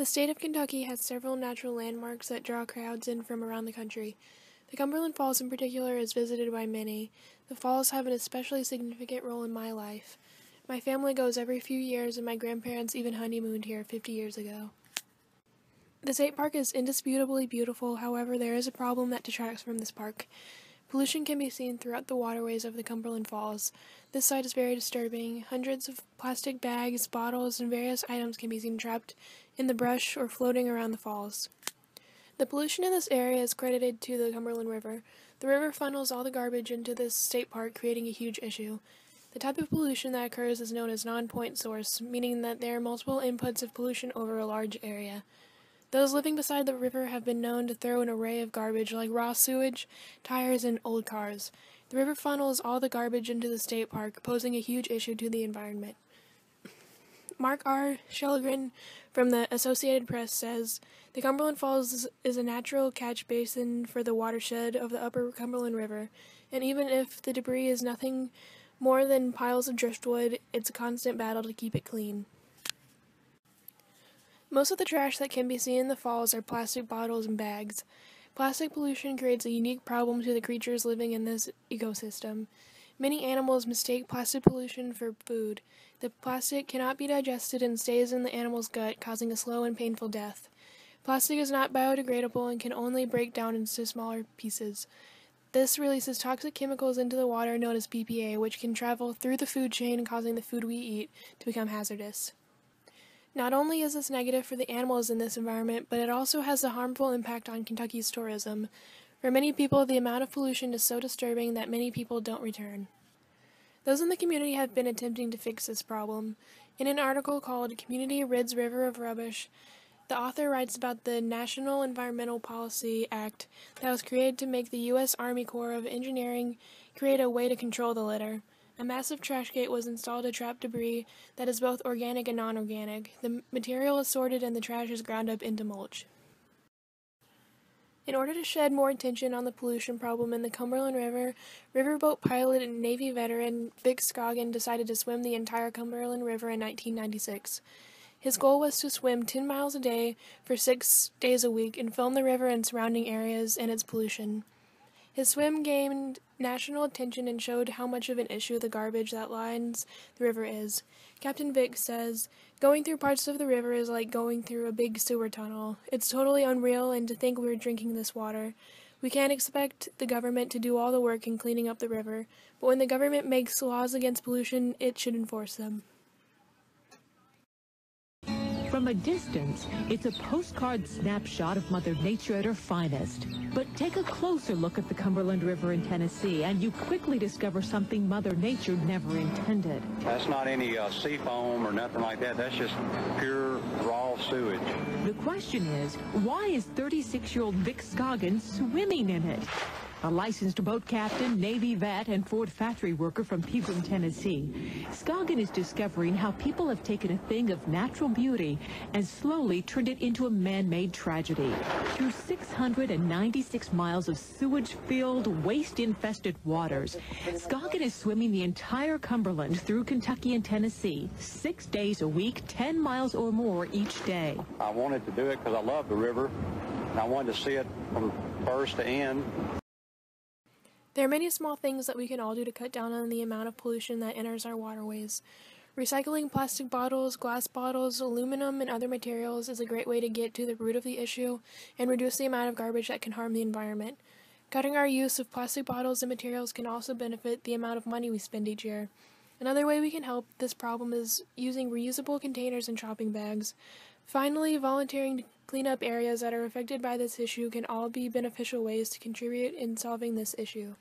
The state of Kentucky has several natural landmarks that draw crowds in from around the country. The Cumberland Falls in particular is visited by many. The falls have an especially significant role in my life. My family goes every few years, and my grandparents even honeymooned here 50 years ago. The state park is indisputably beautiful, however, there is a problem that detracts from this park. Pollution can be seen throughout the waterways of the Cumberland Falls. This sight is very disturbing. Hundreds of plastic bags, bottles, and various items can be seen trapped in the brush or floating around the falls. The pollution in this area is credited to the Cumberland River. The river funnels all the garbage into this state park, creating a huge issue. The type of pollution that occurs is known as non-point source, meaning that there are multiple inputs of pollution over a large area. Those living beside the river have been known to throw an array of garbage like raw sewage, tires, and old cars. The river funnels all the garbage into the state park, posing a huge issue to the environment. Mark R. Shelgren from the Associated Press says, "The Cumberland Falls is a natural catch basin for the watershed of the upper Cumberland River, and even if the debris is nothing more than piles of driftwood, it's a constant battle to keep it clean." Most of the trash that can be seen in the falls are plastic bottles and bags. Plastic pollution creates a unique problem to the creatures living in this ecosystem. Many animals mistake plastic pollution for food. The plastic cannot be digested and stays in the animal's gut, causing a slow and painful death. Plastic is not biodegradable and can only break down into smaller pieces. This releases toxic chemicals into the water known as BPA, which can travel through the food chain, causing the food we eat to become hazardous. Not only is this negative for the animals in this environment, but it also has a harmful impact on Kentucky's tourism. For many people, the amount of pollution is so disturbing that many people don't return. Those in the community have been attempting to fix this problem. In an article called "Community Rids River of Rubbish," the author writes about the National Environmental Policy Act that was created to make the U.S. Army Corps of Engineering create a way to control the litter. A massive trash gate was installed to trap debris that is both organic and non-organic. The material is sorted and the trash is ground up into mulch. In order to shed more attention on the pollution problem in the Cumberland River, riverboat pilot and Navy veteran Vic Scoggin decided to swim the entire Cumberland River in 1996. His goal was to swim 10 miles a day for 6 days a week and film the river and surrounding areas and its pollution. His swim gained national attention and showed how much of an issue the garbage that lines the river is. Captain Vic says, "Going through parts of the river is like going through a big sewer tunnel. It's totally unreal, and to think we're drinking this water. We can't expect the government to do all the work in cleaning up the river, but when the government makes laws against pollution, it should enforce them." From a distance, it's a postcard snapshot of Mother Nature at her finest. But take a closer look at the Cumberland River in Tennessee, and you quickly discover something Mother Nature never intended. That's not any sea foam or nothing like that. That's just pure raw sewage. The question is, why is 36-year-old Vic Scoggin swimming in it? A licensed boat captain, Navy vet, and Ford factory worker from Pegram, Tennessee, Scoggin is discovering how people have taken a thing of natural beauty and slowly turned it into a man-made tragedy. Through 696 miles of sewage-filled, waste-infested waters, Scoggin is swimming the entire Cumberland through Kentucky and Tennessee, 6 days a week, 10 miles or more each day. I wanted to do it because I love the river, and I wanted to see it from first to end. There are many small things that we can all do to cut down on the amount of pollution that enters our waterways. Recycling plastic bottles, glass bottles, aluminum, and other materials is a great way to get to the root of the issue and reduce the amount of garbage that can harm the environment. Cutting our use of plastic bottles and materials can also benefit the amount of money we spend each year. Another way we can help this problem is using reusable containers and shopping bags. Finally, volunteering to clean up areas that are affected by this issue can all be beneficial ways to contribute in solving this issue.